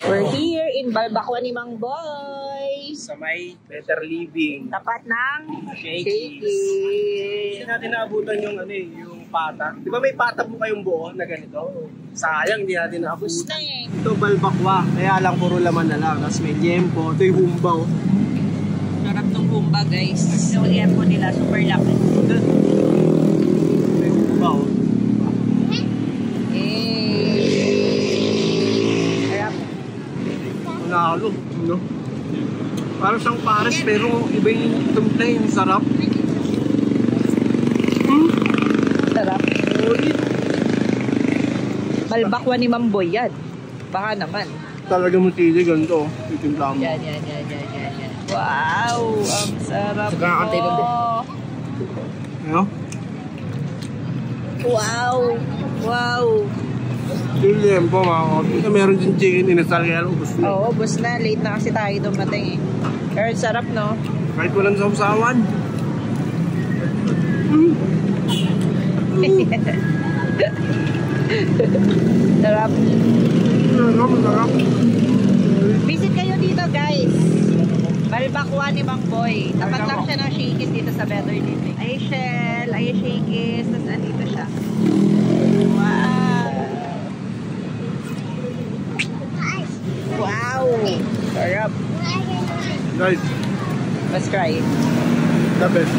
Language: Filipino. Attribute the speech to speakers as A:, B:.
A: We're here in Balbacua ni Mang Boy.
B: Sa may Better Living.
A: Tapat ng
B: Shakey's. Hindi natin naabutan yung yung pata. Di ba may pata po kayong buo na ganito? Sayang, hindi natin naabutan. Ito Balbacua, kaya lang puro laman na lang. Tapos may liempo, ito yung humbaw.
A: Sarap tong humba guys. Yung liempo nila, super laki.
B: May humbaw. Nalo, no? Parang siyang pares pero iba yung tumpla yung sarap.
A: Sarap. Balbacua ni Mang Boy yan. Baka naman.
B: Talaga matili ganito. Itimpla mo.
A: Yan. Wow! Ang sarap po.
B: Ano?
A: Wow!
B: Yung liempo mga kapit. Meron din chicken inasal kaya ubos na.
A: Oo, ubos na. Late na kasi tayo dumating eh. Pero sarap no?
B: Kahit walang sausawan.
A: Sarap.
B: Sarap.
A: Visit kayo dito guys. Balbacua ni Mang Boy. Tapat lang siya ng Shakey's dito sa Better Living. Ay Shell, ay Shakey's. Tapos andito siya. Wow! Sarap.
B: Guys.
A: Let's try it.
B: The best.